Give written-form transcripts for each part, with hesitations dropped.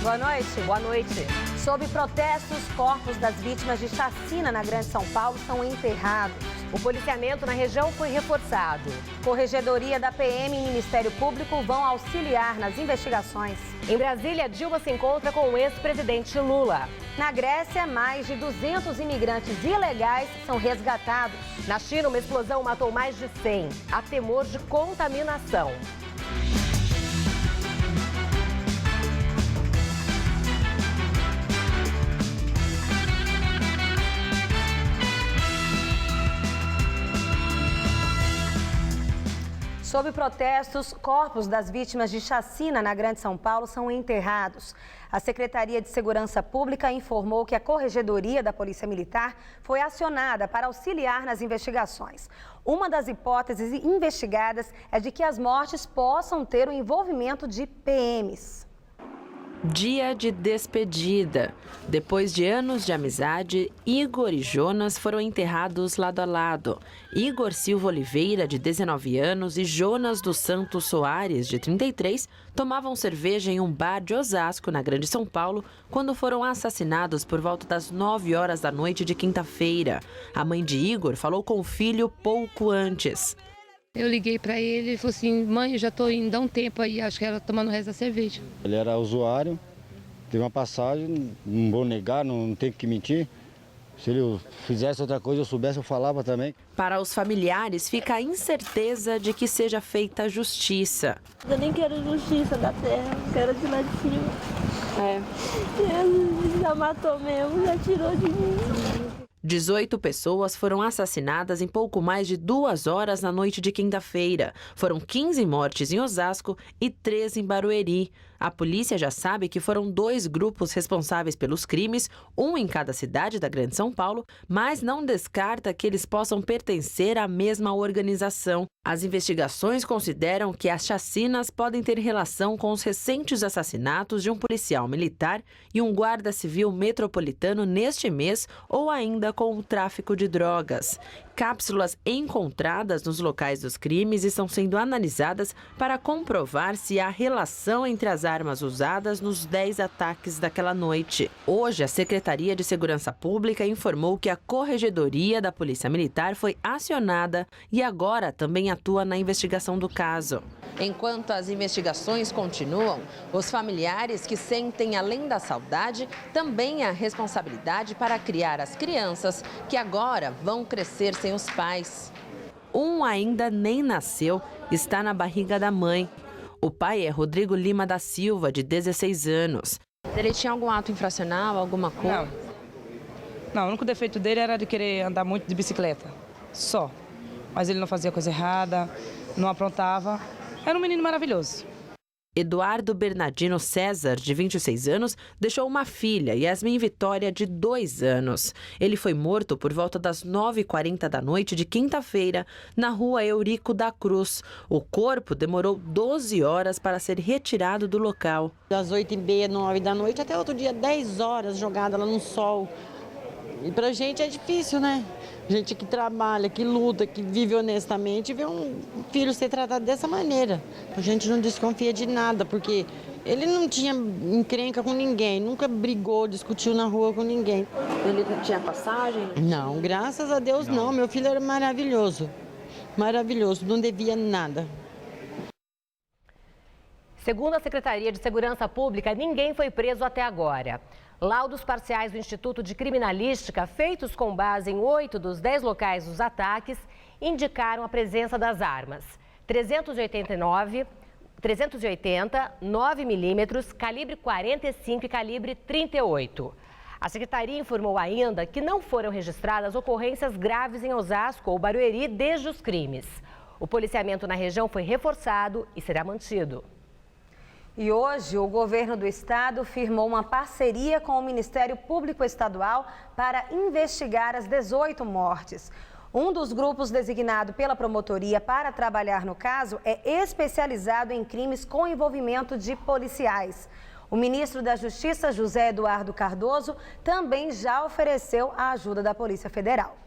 Boa noite. Boa noite. Sob protestos, corpos das vítimas de chacina na Grande São Paulo são enterrados. O policiamento na região foi reforçado. Corregedoria da PM e Ministério Público vão auxiliar nas investigações. Em Brasília, Dilma se encontra com o ex-presidente Lula. Na Grécia, mais de 200 imigrantes ilegais são resgatados. Na China, uma explosão matou mais de 100. Há temor de contaminação. Sob protestos, corpos das vítimas de chacina na Grande São Paulo são enterrados. A Secretaria de Segurança Pública informou que a Corregedoria da Polícia Militar foi acionada para auxiliar nas investigações. Uma das hipóteses investigadas é de que as mortes possam ter o envolvimento de PMs. Dia de despedida. Depois de anos de amizade, Igor e Jonas foram enterrados lado a lado. Igor Silva Oliveira, de 19 anos, e Jonas dos Santos Soares, de 33, tomavam cerveja em um bar de Osasco, na Grande São Paulo, quando foram assassinados por volta das 9 horas da noite de quinta-feira. A mãe de Igor falou com o filho pouco antes. Eu liguei para ele, ele falou assim, mãe, eu já estou indo há um tempo aí, acho que ela tomando o resto da cerveja. Ele era usuário, teve uma passagem, não vou negar, não tenho que mentir. Se ele fizesse outra coisa, eu soubesse, eu falava também. Para os familiares, fica a incerteza de que seja feita justiça. Eu nem quero justiça da terra, quero de lá de cima. Ele já matou mesmo, já tirou de mim. 18 pessoas foram assassinadas em pouco mais de 2 horas na noite de quinta-feira. Foram 15 mortes em Osasco e 3 em Barueri. A polícia já sabe que foram 2 grupos responsáveis pelos crimes, um em cada cidade da Grande São Paulo, mas não descarta que eles possam pertencer à mesma organização. As investigações consideram que as chacinas podem ter relação com os recentes assassinatos de um policial militar e um guarda civil metropolitano neste mês ou ainda com o tráfico de drogas. Cápsulas encontradas nos locais dos crimes estão sendo analisadas para comprovar se há relação entre as armas usadas nos 10 ataques daquela noite. Hoje, a Secretaria de Segurança Pública informou que a Corregedoria da Polícia Militar foi acionada e agora também atua na investigação do caso. Enquanto as investigações continuam, os familiares que sentem, além da saudade, também a responsabilidade para criar as crianças que agora vão crescer sem os pais. Um ainda nem nasceu, está na barriga da mãe. O pai é Rodrigo Lima da Silva, de 16 anos. Ele tinha algum ato infracional, alguma coisa? Não, o único defeito dele era de querer andar muito de bicicleta, só. Mas ele não fazia coisa errada, não aprontava. Era um menino maravilhoso. Eduardo Bernardino César, de 26 anos, deixou uma filha, Yasmin Vitória, de 2 anos. Ele foi morto por volta das 9h40 da noite de quinta-feira, na rua Eurico da Cruz. O corpo demorou 12 horas para ser retirado do local. Das 8h30, 9 da noite, até outro dia, 10 horas jogada lá no sol. E pra gente é difícil, né? Gente que trabalha, que luta, que vive honestamente, vê um filho ser tratado dessa maneira. A gente não desconfia de nada, porque ele não tinha encrenca com ninguém, nunca brigou, discutiu na rua com ninguém. Ele tinha passagem? Não, graças a Deus não. Meu filho era maravilhoso, maravilhoso, não devia nada. Segundo a Secretaria de Segurança Pública, ninguém foi preso até agora. Laudos parciais do Instituto de Criminalística, feitos com base em 8 dos 10 locais dos ataques, indicaram a presença das armas 380, 9mm, calibre 45 e calibre 38. A Secretaria informou ainda que não foram registradas ocorrências graves em Osasco ou Barueri desde os crimes. O policiamento na região foi reforçado e será mantido. E hoje, o governo do estado firmou uma parceria com o Ministério Público Estadual para investigar as 18 mortes. Um dos grupos designado pela promotoria para trabalhar no caso é especializado em crimes com envolvimento de policiais. O ministro da Justiça, José Eduardo Cardoso, também já ofereceu a ajuda da Polícia Federal.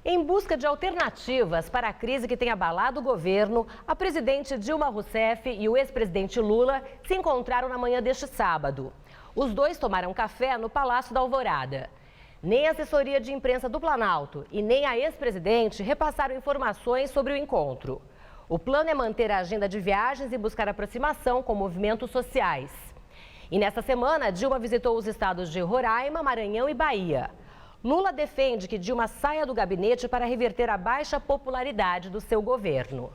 Em busca de alternativas para a crise que tem abalado o governo, a presidente Dilma Rousseff e o ex-presidente Lula se encontraram na manhã deste sábado. Os dois tomaram café no Palácio da Alvorada. Nem a assessoria de imprensa do Planalto e nem a ex-presidente repassaram informações sobre o encontro. O plano é manter a agenda de viagens e buscar aproximação com movimentos sociais. E nesta semana, Dilma visitou os estados de Roraima, Maranhão e Bahia. Lula defende que Dilma saia do gabinete para reverter a baixa popularidade do seu governo.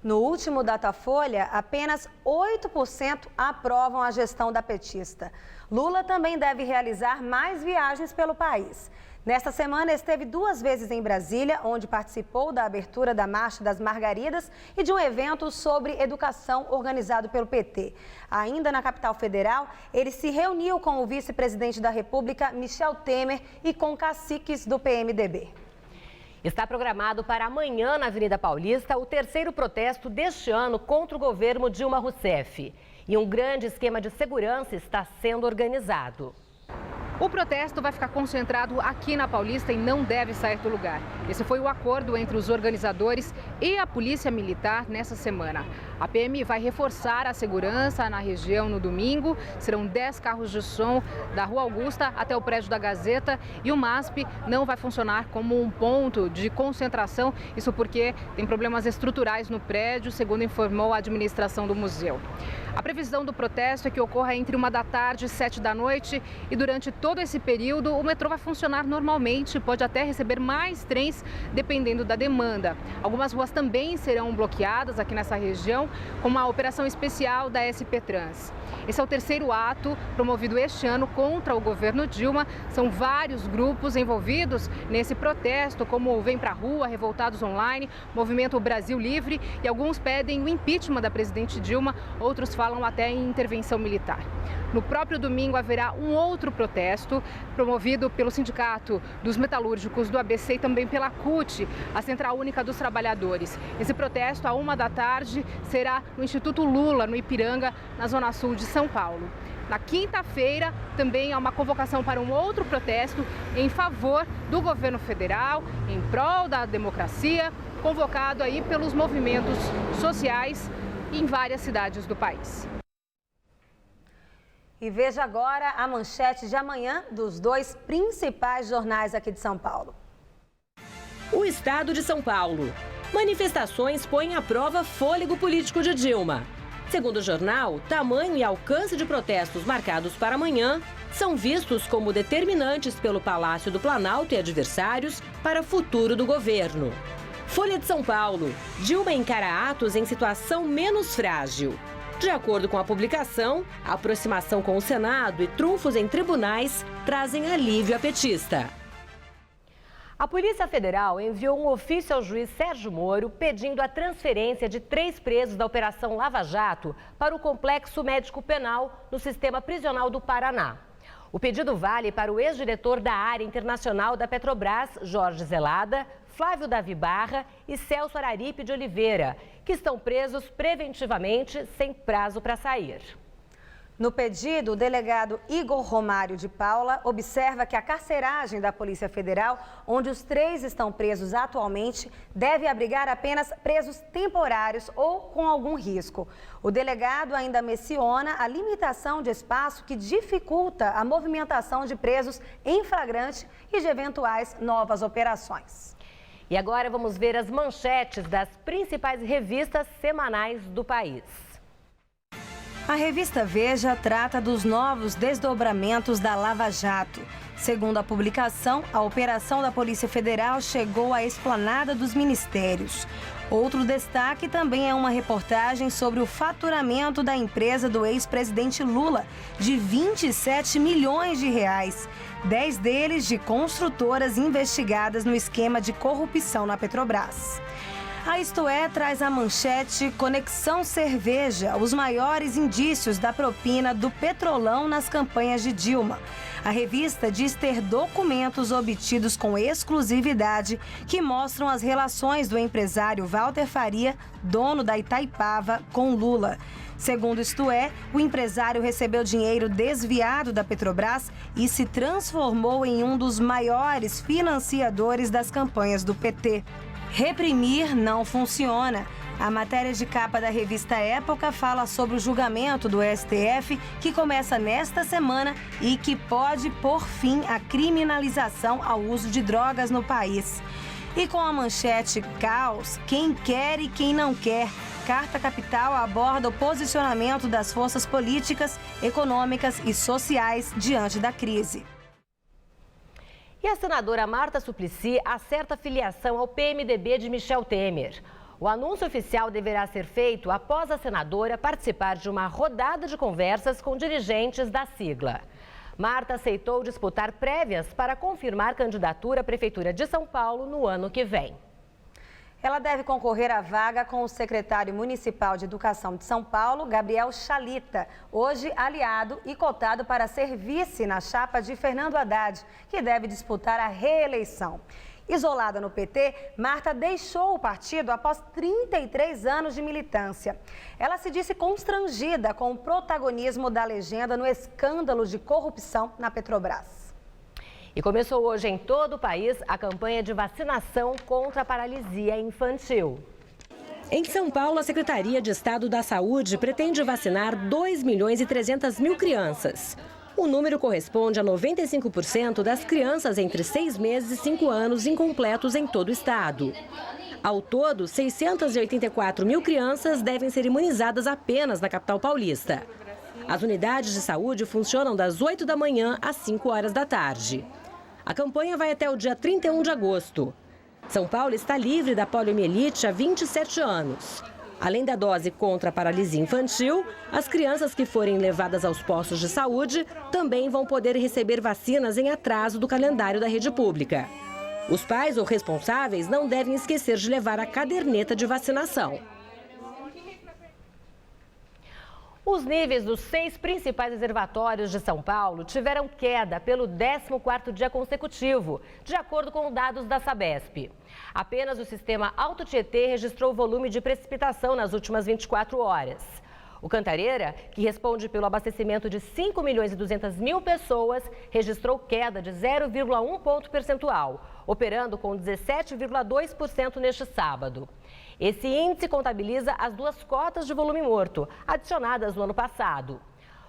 No último Datafolha, apenas 8% aprovam a gestão da petista. Lula também deve realizar mais viagens pelo país. Nesta semana, esteve 2 vezes em Brasília, onde participou da abertura da Marcha das Margaridas e de um evento sobre educação organizado pelo PT. Ainda na capital federal, ele se reuniu com o vice-presidente da República, Michel Temer, e com caciques do PMDB. Está programado para amanhã, na Avenida Paulista, o 3º protesto deste ano contra o governo Dilma Rousseff. E um grande esquema de segurança está sendo organizado. O protesto vai ficar concentrado aqui na Paulista e não deve sair do lugar. Esse foi o acordo entre os organizadores e a Polícia Militar nessa semana. A PM vai reforçar a segurança na região no domingo. Serão 10 carros de som da Rua Augusta até o prédio da Gazeta e o MASP não vai funcionar como um ponto de concentração. Isso porque tem problemas estruturais no prédio, segundo informou a administração do museu. A previsão do protesto é que ocorra entre 1 da tarde e 7 da noite e durante todo esse período o metrô vai funcionar normalmente, pode até receber mais trens dependendo da demanda. Algumas ruas também serão bloqueadas aqui nessa região com uma operação especial da SP Trans. Esse é o 3º ato promovido este ano contra o governo Dilma. São vários grupos envolvidos nesse protesto, como o Vem Pra Rua, Revoltados Online, Movimento Brasil Livre, e alguns pedem o impeachment da presidente Dilma, outros falam até em intervenção militar. No próprio domingo haverá um outro protesto promovido pelo Sindicato dos Metalúrgicos do ABC e também pela CUT, a Central Única dos Trabalhadores. Esse protesto, à 1 da tarde, será no Instituto Lula, no Ipiranga, na Zona Sul de São Paulo. Na quinta-feira, também há uma convocação para um outro protesto em favor do governo federal, em prol da democracia, convocado aí pelos movimentos sociais em várias cidades do país. E veja agora a manchete de amanhã dos 2 principais jornais aqui de São Paulo. O Estado de São Paulo. Manifestações põem à prova fôlego político de Dilma. Segundo o jornal, tamanho e alcance de protestos marcados para amanhã são vistos como determinantes pelo Palácio do Planalto e adversários para o futuro do governo. Folha de São Paulo. Dilma encara atos em situação menos frágil. De acordo com a publicação, a aproximação com o Senado e trunfos em tribunais trazem alívio à petista. A Polícia Federal enviou um ofício ao juiz Sérgio Moro pedindo a transferência de 3 presos da Operação Lava Jato para o Complexo Médico Penal no Sistema Prisional do Paraná. O pedido vale para o ex-diretor da área internacional da Petrobras, Jorge Zelada, Flávio Davi Barra e Celso Araripe de Oliveira, que estão presos preventivamente sem prazo para sair. No pedido, o delegado Igor Romário de Paula observa que a carceragem da Polícia Federal, onde os 3 estão presos atualmente, deve abrigar apenas presos temporários ou com algum risco. O delegado ainda menciona a limitação de espaço que dificulta a movimentação de presos em flagrante e de eventuais novas operações. E agora vamos ver as manchetes das principais revistas semanais do país. A revista Veja trata dos novos desdobramentos da Lava Jato. Segundo a publicação, a operação da Polícia Federal chegou à esplanada dos ministérios. Outro destaque também é uma reportagem sobre o faturamento da empresa do ex-presidente Lula, de 27 milhões de reais. 10 deles de construtoras investigadas no esquema de corrupção na Petrobras. A Isto É traz a manchete Conexão Cerveja, os maiores indícios da propina do Petrolão nas campanhas de Dilma. A revista diz ter documentos obtidos com exclusividade que mostram as relações do empresário Walter Faria, dono da Itaipava, com Lula. Segundo Isto É, o empresário recebeu dinheiro desviado da Petrobras e se transformou em um dos maiores financiadores das campanhas do PT. Reprimir não funciona. A matéria de capa da revista Época fala sobre o julgamento do STF, que começa nesta semana e que pode pôr fim à criminalização ao uso de drogas no país. E com a manchete Caos, quem quer e quem não quer, Carta Capital aborda o posicionamento das forças políticas, econômicas e sociais diante da crise. E a senadora Marta Suplicy acerta a filiação ao PMDB de Michel Temer. O anúncio oficial deverá ser feito após a senadora participar de uma rodada de conversas com dirigentes da sigla. Marta aceitou disputar prévias para confirmar candidatura à Prefeitura de São Paulo no ano que vem. Ela deve concorrer à vaga com o secretário municipal de Educação de São Paulo, Gabriel Chalita, hoje aliado e cotado para ser vice na chapa de Fernando Haddad, que deve disputar a reeleição. Isolada no PT, Marta deixou o partido após 33 anos de militância. Ela se disse constrangida com o protagonismo da legenda no escândalo de corrupção na Petrobras. E começou hoje em todo o país a campanha de vacinação contra a paralisia infantil. Em São Paulo, a Secretaria de Estado da Saúde pretende vacinar 2.300.000 crianças. O número corresponde a 95% das crianças entre 6 meses e 5 anos incompletos em todo o estado. Ao todo, 684.000 crianças devem ser imunizadas apenas na capital paulista. As unidades de saúde funcionam das 8 da manhã às 5 horas da tarde. A campanha vai até o dia 31 de agosto. São Paulo está livre da poliomielite há 27 anos. Além da dose contra a paralisia infantil, as crianças que forem levadas aos postos de saúde também vão poder receber vacinas em atraso do calendário da rede pública. Os pais ou responsáveis não devem esquecer de levar a caderneta de vacinação. Os níveis dos 6 principais reservatórios de São Paulo tiveram queda pelo 14º dia consecutivo, de acordo com dados da Sabesp. Apenas o sistema Alto Tietê registrou volume de precipitação nas últimas 24 horas. O Cantareira, que responde pelo abastecimento de 5.200.000 pessoas, registrou queda de 0,1 ponto percentual, operando com 17,2% neste sábado. Esse índice contabiliza as 2 cotas de volume morto, adicionadas no ano passado.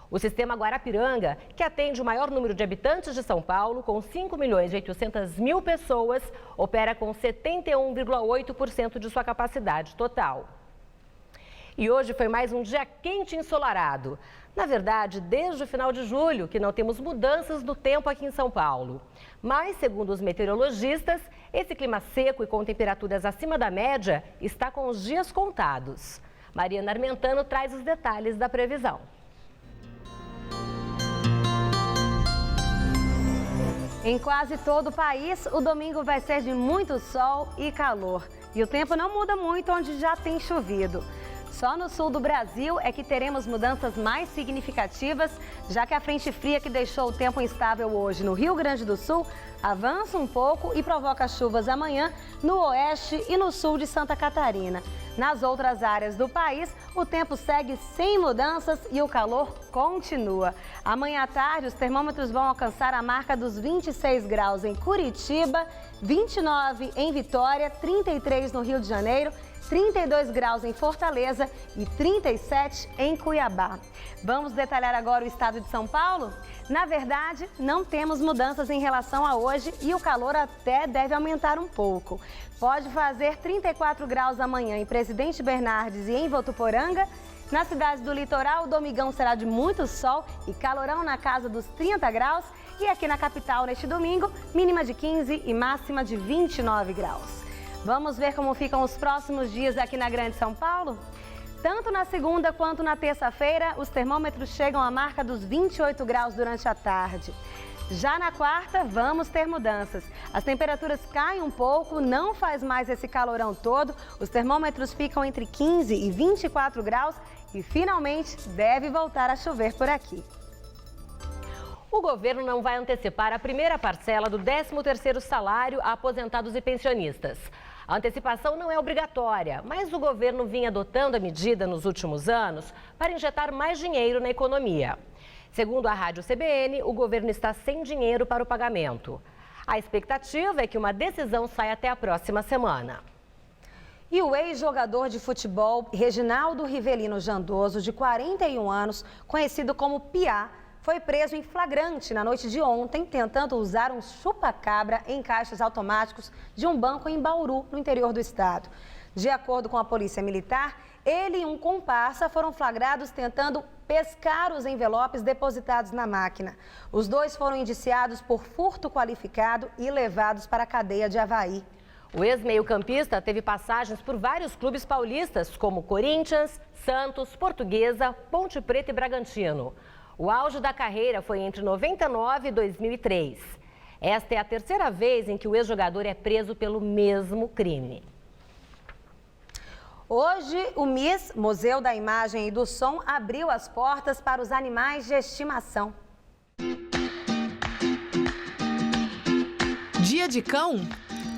O sistema Guarapiranga, que atende o maior número de habitantes de São Paulo, com 5.800.000 pessoas, opera com 71,8% de sua capacidade total. E hoje foi mais um dia quente e ensolarado. Na verdade, desde o final de julho, que não temos mudanças do tempo aqui em São Paulo. Mas, segundo os meteorologistas, esse clima seco e com temperaturas acima da média está com os dias contados. Mariana Armentano traz os detalhes da previsão. Em quase todo o país, o domingo vai ser de muito sol e calor. E o tempo não muda muito onde já tem chovido. Só no sul do Brasil é que teremos mudanças mais significativas, já que a frente fria que deixou o tempo instável hoje no Rio Grande do Sul avança um pouco e provoca chuvas amanhã no oeste e no sul de Santa Catarina. Nas outras áreas do país, o tempo segue sem mudanças e o calor continua. Amanhã à tarde, os termômetros vão alcançar a marca dos 26 graus em Curitiba, 29 em Vitória, 33 no Rio de Janeiro, 32 graus em Fortaleza e 37 em Cuiabá. Vamos detalhar agora o estado de São Paulo? Na verdade, não temos mudanças em relação a hoje e o calor até deve aumentar um pouco. Pode fazer 34 graus amanhã em Presidente Bernardes e em Votuporanga. Nas cidades do litoral, o domingão será de muito sol e calorão na casa dos 30 graus. E aqui na capital, neste domingo, mínima de 15 e máxima de 29 graus. Vamos ver como ficam os próximos dias aqui na Grande São Paulo? Tanto na segunda quanto na terça-feira, os termômetros chegam à marca dos 28 graus durante a tarde. Já na quarta, vamos ter mudanças. As temperaturas caem um pouco, não faz mais esse calorão todo. Os termômetros ficam entre 15 e 24 graus e finalmente deve voltar a chover por aqui. O governo não vai antecipar a primeira parcela do 13º salário a aposentados e pensionistas. A antecipação não é obrigatória, mas o governo vinha adotando a medida nos últimos anos para injetar mais dinheiro na economia. Segundo a Rádio CBN, o governo está sem dinheiro para o pagamento. A expectativa é que uma decisão saia até a próxima semana. E o ex-jogador de futebol Reginaldo Rivelino Jandoso, de 41 anos, conhecido como Piá, foi preso em flagrante na noite de ontem, tentando usar um chupa-cabra em caixas automáticos de um banco em Bauru, no interior do estado. De acordo com a Polícia Militar, ele e um comparsa foram flagrados tentando pescar os envelopes depositados na máquina. Os dois foram indiciados por furto qualificado e levados para a cadeia de Avaí. O ex-meio-campista teve passagens por vários clubes paulistas, como Corinthians, Santos, Portuguesa, Ponte Preta e Bragantino. O auge da carreira foi entre 99 e 2003. Esta é a terceira vez em que o ex-jogador é preso pelo mesmo crime. Hoje, o MIS, Museu da Imagem e do Som, abriu as portas para os animais de estimação. Dia de cão?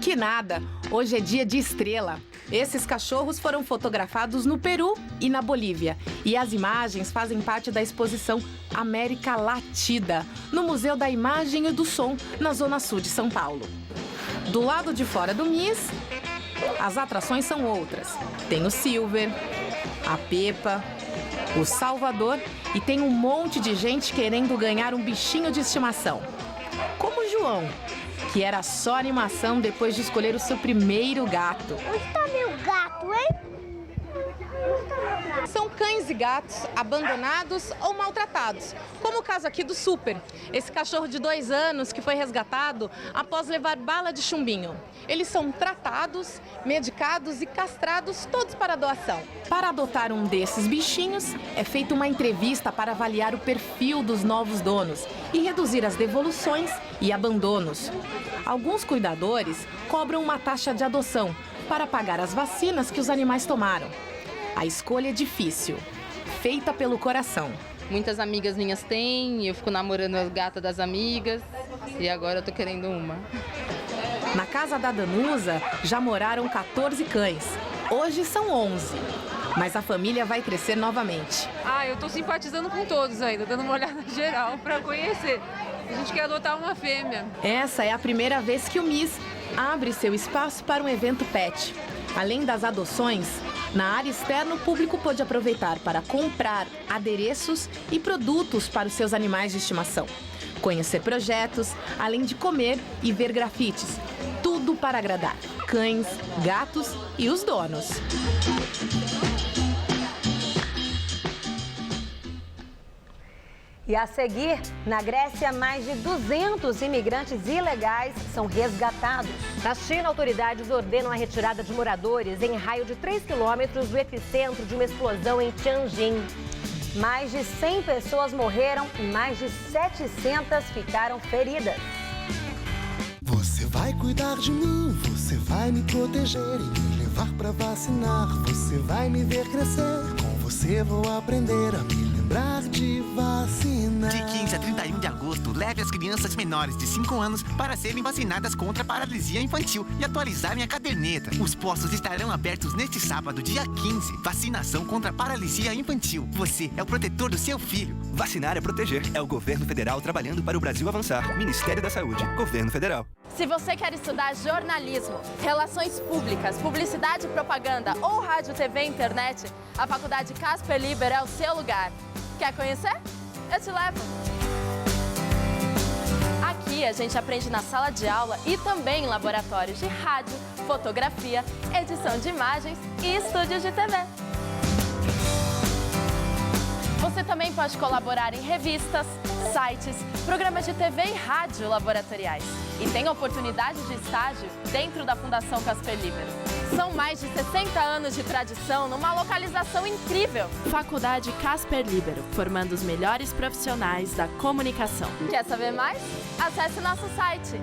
Que nada! Hoje é dia de estrela. Esses cachorros foram fotografados no Peru e na Bolívia. E as imagens fazem parte da exposição América Latida, no Museu da Imagem e do Som, na Zona Sul de São Paulo. Do lado de fora do MIS, as atrações são outras. Tem o Silver, a Pepa, o Salvador e tem um monte de gente querendo ganhar um bichinho de estimação. Como o João, que era só animação depois de escolher o seu primeiro gato. Onde está meu gato, hein? São cães e gatos abandonados ou maltratados, como o caso aqui do Super, esse cachorro de 2 anos que foi resgatado após levar bala de chumbinho. Eles são tratados, medicados e castrados, todos para doação. Para adotar um desses bichinhos, é feita uma entrevista para avaliar o perfil dos novos donos e reduzir as devoluções e abandonos. Alguns cuidadores cobram uma taxa de adoção para pagar as vacinas que os animais tomaram. A escolha é difícil, feita pelo coração. Muitas amigas minhas têm, eu fico namorando as gatas das amigas e agora eu tô querendo uma. Na casa da Danusa já moraram 14 cães, hoje são 11. Mas a família vai crescer novamente. Eu tô simpatizando com todos ainda, dando uma olhada geral para conhecer. A gente quer adotar uma fêmea. Essa é a primeira vez que o MIS abre seu espaço para um evento pet. Além das adoções, na área externa o público pode aproveitar para comprar adereços e produtos para os seus animais de estimação. Conhecer projetos, além de comer e ver grafites. Tudo para agradar cães, gatos e os donos. E a seguir, na Grécia, mais de 200 imigrantes ilegais são resgatados. Na China, autoridades ordenam a retirada de moradores em raio de 3 quilômetros do epicentro de uma explosão em Tianjin. Mais de 100 pessoas morreram e mais de 700 ficaram feridas. Você vai cuidar de mim, você vai me proteger e me levar pra vacinar. Você vai me ver crescer, com você vou aprender a me lembrar de vacinar. De 15 a 31 de agosto, leve as crianças menores de 5 anos para serem vacinadas contra a paralisia infantil e atualizarem a caderneta. Os postos estarão abertos neste sábado, dia 15. Vacinação contra a paralisia infantil. Você é o protetor do seu filho. Vacinar é proteger. É o governo federal trabalhando para o Brasil avançar. Ministério da Saúde. Governo Federal. Se você quer estudar jornalismo, relações públicas, publicidade e propaganda ou rádio, TV e internet, a Faculdade Casper Liber é o seu lugar. Quer conhecer? Eu te levo! Aqui a gente aprende na sala de aula e também em laboratórios de rádio, fotografia, edição de imagens e estúdios de TV. Você também pode colaborar em revistas, sites, programas de TV e rádio laboratoriais. E tem oportunidade de estágio dentro da Fundação Casper Libero. São mais de 60 anos de tradição numa localização incrível. Faculdade Casper Libero, formando os melhores profissionais da comunicação. Quer saber mais? Acesse nosso site.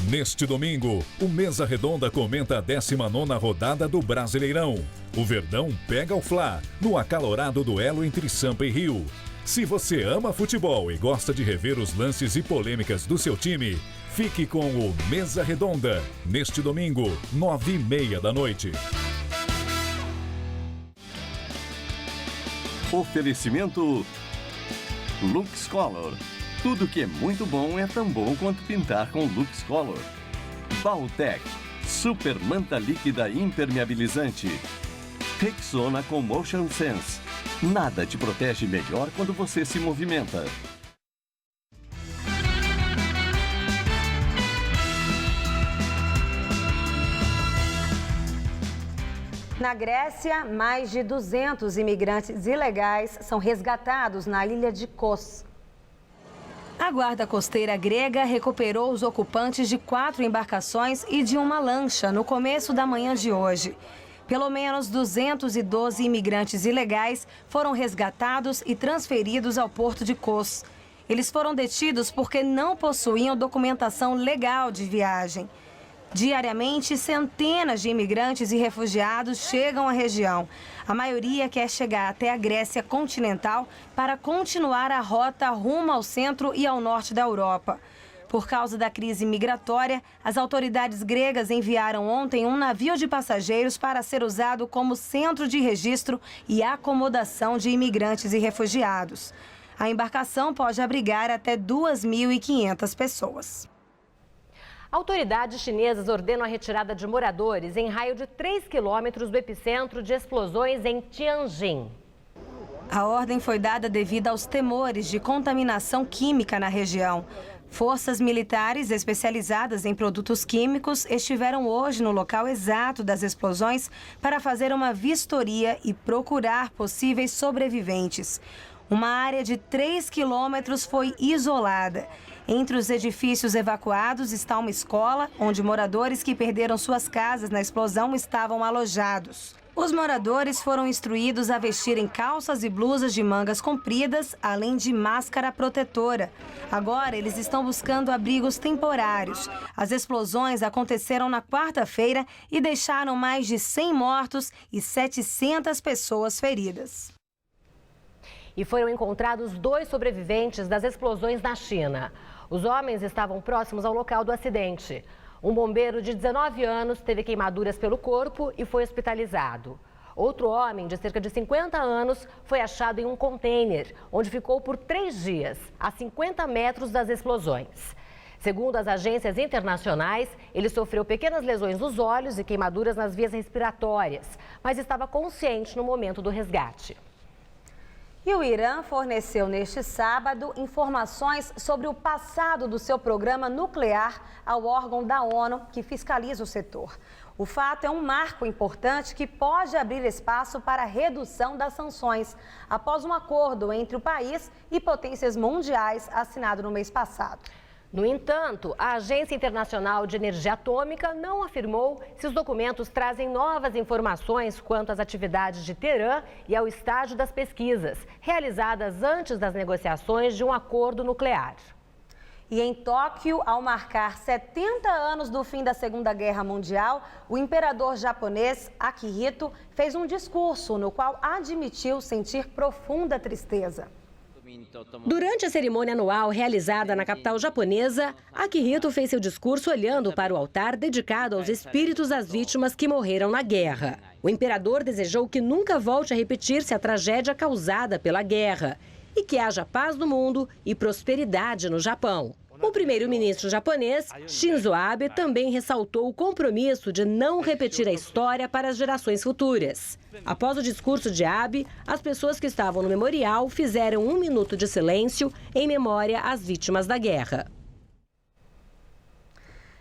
Neste domingo, o Mesa Redonda comenta a 19ª rodada do Brasileirão. O Verdão pega o Fla, no acalorado duelo entre Sampa e Rio. Se você ama futebol e gosta de rever os lances e polêmicas do seu time, fique com o Mesa Redonda, neste domingo, 9h30 da noite. Oferecimento Lux Color. Tudo que é muito bom é tão bom quanto pintar com Lux Color. Baltec, super manta líquida impermeabilizante. Rexona com Motion Sense. Nada te protege melhor quando você se movimenta. Na Grécia, mais de 200 imigrantes ilegais são resgatados na ilha de Kos. A guarda costeira grega recuperou os ocupantes de 4 embarcações e de uma lancha no começo da manhã de hoje. Pelo menos 212 imigrantes ilegais foram resgatados e transferidos ao porto de Kos. Eles foram detidos porque não possuíam documentação legal de viagem. Diariamente, centenas de imigrantes e refugiados chegam à região. A maioria quer chegar até a Grécia continental para continuar a rota rumo ao centro e ao norte da Europa. Por causa da crise migratória, as autoridades gregas enviaram ontem um navio de passageiros para ser usado como centro de registro e acomodação de imigrantes e refugiados. A embarcação pode abrigar até 2.500 pessoas. Autoridades chinesas ordenam a retirada de moradores em raio de 3 quilômetros do epicentro de explosões em Tianjin. A ordem foi dada devido aos temores de contaminação química na região. Forças militares especializadas em produtos químicos estiveram hoje no local exato das explosões para fazer uma vistoria e procurar possíveis sobreviventes. Uma área de 3 quilômetros foi isolada. Entre os edifícios evacuados está uma escola, onde moradores que perderam suas casas na explosão estavam alojados. Os moradores foram instruídos a vestirem calças e blusas de mangas compridas, além de máscara protetora. Agora, eles estão buscando abrigos temporários. As explosões aconteceram na quarta-feira e deixaram mais de 100 mortos e 700 pessoas feridas. E foram encontrados 2 sobreviventes das explosões na China. Os homens estavam próximos ao local do acidente. Um bombeiro de 19 anos teve queimaduras pelo corpo e foi hospitalizado. Outro homem de cerca de 50 anos foi achado em um container, onde ficou por 3 dias, a 50 metros das explosões. Segundo as agências internacionais, ele sofreu pequenas lesões nos olhos e queimaduras nas vias respiratórias, mas estava consciente no momento do resgate. E o Irã forneceu neste sábado informações sobre o passado do seu programa nuclear ao órgão da ONU que fiscaliza o setor. O fato é um marco importante que pode abrir espaço para a redução das sanções, após um acordo entre o país e potências mundiais assinado no mês passado. No entanto, a Agência Internacional de Energia Atômica não afirmou se os documentos trazem novas informações quanto às atividades de Teherã e ao estágio das pesquisas, realizadas antes das negociações de um acordo nuclear. E em Tóquio, ao marcar 70 anos do fim da Segunda Guerra Mundial, o imperador japonês Akihito fez um discurso no qual admitiu sentir profunda tristeza. Durante a cerimônia anual realizada na capital japonesa, Akihito fez seu discurso olhando para o altar dedicado aos espíritos das vítimas que morreram na guerra. O imperador desejou que nunca volte a repetir-se a tragédia causada pela guerra e que haja paz no mundo e prosperidade no Japão. O primeiro-ministro japonês, Shinzo Abe, também ressaltou o compromisso de não repetir a história para as gerações futuras. Após o discurso de Abe, as pessoas que estavam no memorial fizeram 1 minuto de silêncio em memória às vítimas da guerra.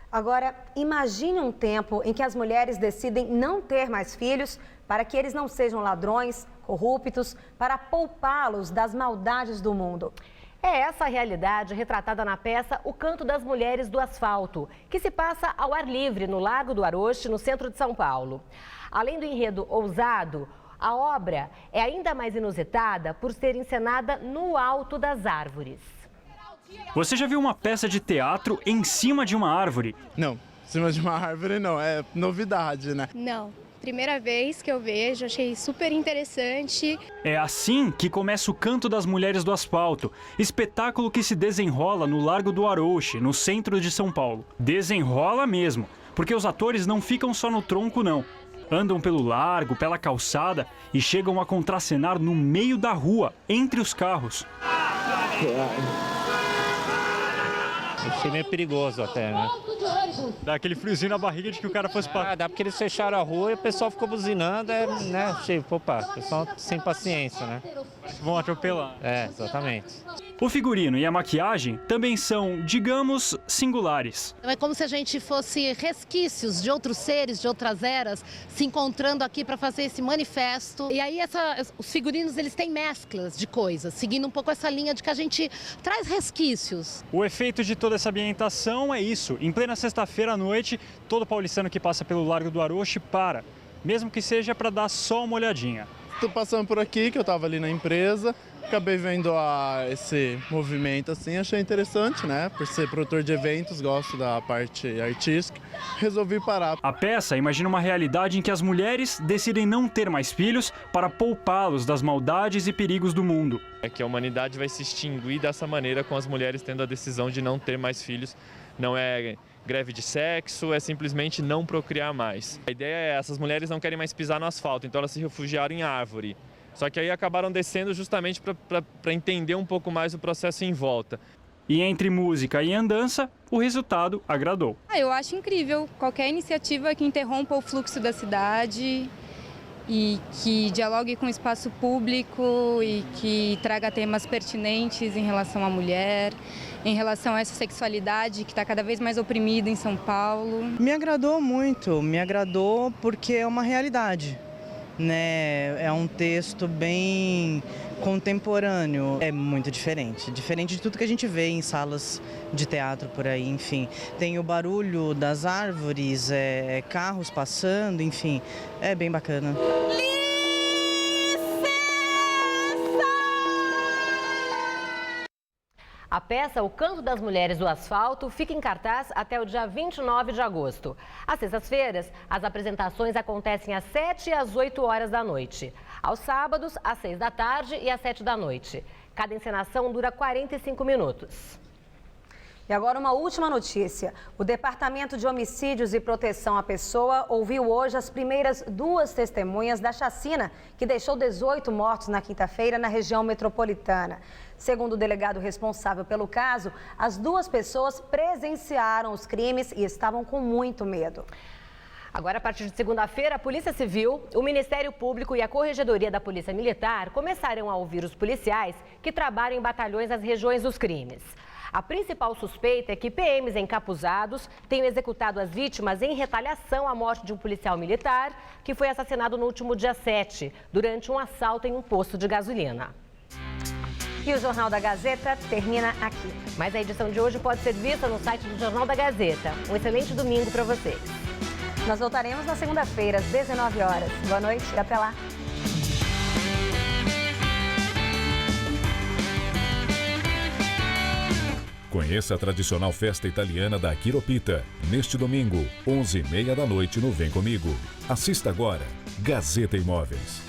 Agora, imagine um tempo em que as mulheres decidem não ter mais filhos para que eles não sejam ladrões, corruptos, para poupá-los das maldades do mundo. É essa a realidade retratada na peça O Canto das Mulheres do Asfalto, que se passa ao ar livre no Largo do Aroche, no centro de São Paulo. Além do enredo ousado, a obra é ainda mais inusitada por ser encenada no alto das árvores. Você já viu uma peça de teatro em cima de uma árvore? Não, em cima de uma árvore não, é novidade, né? Não. Primeira vez que eu vejo, achei super interessante. É assim que começa o Canto das Mulheres do Asfalto, espetáculo que se desenrola no Largo do Arouche, no centro de São Paulo. Desenrola mesmo, porque os atores não ficam só no tronco, não. Andam pelo largo, pela calçada e chegam a contracenar no meio da rua, entre os carros. Achei meio perigoso até, né? Dá aquele friozinho na barriga de que o cara fosse passar. Dá porque eles fecharam a rua e o pessoal ficou buzinando, né? Achei, opa, o pessoal sem paciência, né? Vão atropelar. É, exatamente. O figurino e a maquiagem também são, digamos, singulares. É como se a gente fosse resquícios de outros seres, de outras eras, se encontrando aqui para fazer esse manifesto. E aí os figurinos, eles têm mesclas de coisas, seguindo um pouco essa linha de que a gente traz resquícios. O efeito de toda essa ambientação é isso. Em plena sexta-feira à noite, todo paulistano que passa pelo Largo do Arouche para, mesmo que seja para dar só uma olhadinha. Estou passando por aqui, que eu estava ali na empresa, acabei vendo esse movimento assim, achei interessante, né? Por ser produtor de eventos, gosto da parte artística, resolvi parar. A peça imagina uma realidade em que as mulheres decidem não ter mais filhos para poupá-los das maldades e perigos do mundo. É que a humanidade vai se extinguir dessa maneira, com as mulheres tendo a decisão de não ter mais filhos. Não é greve de sexo, é simplesmente não procriar mais. A ideia é essas mulheres não querem mais pisar no asfalto, então elas se refugiaram em árvore. Só que aí acabaram descendo justamente para entender um pouco mais o processo em volta. E entre música e andança, o resultado agradou. Eu acho incrível qualquer iniciativa que interrompa o fluxo da cidade e que dialogue com o espaço público e que traga temas pertinentes em relação à mulher, em relação a essa sexualidade que está cada vez mais oprimida em São Paulo. Me agradou muito, me agradou porque é uma realidade, né? É um texto bem contemporâneo, é muito diferente de tudo que a gente vê em salas de teatro por aí, enfim. Tem o barulho das árvores, carros passando, enfim, é bem bacana. A peça O Canto das Mulheres do Asfalto fica em cartaz até o dia 29 de agosto. Às sextas-feiras, as apresentações acontecem às 7 e às 8 horas da noite. Aos sábados, às 6 da tarde e às 7 da noite. Cada encenação dura 45 minutos. E agora uma última notícia. O Departamento de Homicídios e Proteção à Pessoa ouviu hoje as primeiras 2 testemunhas da chacina que deixou 18 mortos na quinta-feira na região metropolitana. Segundo o delegado responsável pelo caso, as 2 pessoas presenciaram os crimes e estavam com muito medo. Agora, a partir de segunda-feira, a Polícia Civil, o Ministério Público e a Corregedoria da Polícia Militar começarão a ouvir os policiais que trabalham em batalhões nas regiões dos crimes. A principal suspeita é que PMs encapuzados tenham executado as vítimas em retaliação à morte de um policial militar que foi assassinado no último dia 7, durante um assalto em um posto de gasolina. E o Jornal da Gazeta termina aqui. Mas a edição de hoje pode ser vista no site do Jornal da Gazeta. Um excelente domingo para vocês. Nós voltaremos na segunda-feira, às 19 horas. Boa noite e até lá. Conheça a tradicional festa italiana da Quiropita. Neste domingo, 11h30 da noite no Vem Comigo. Assista agora, Gazeta Imóveis.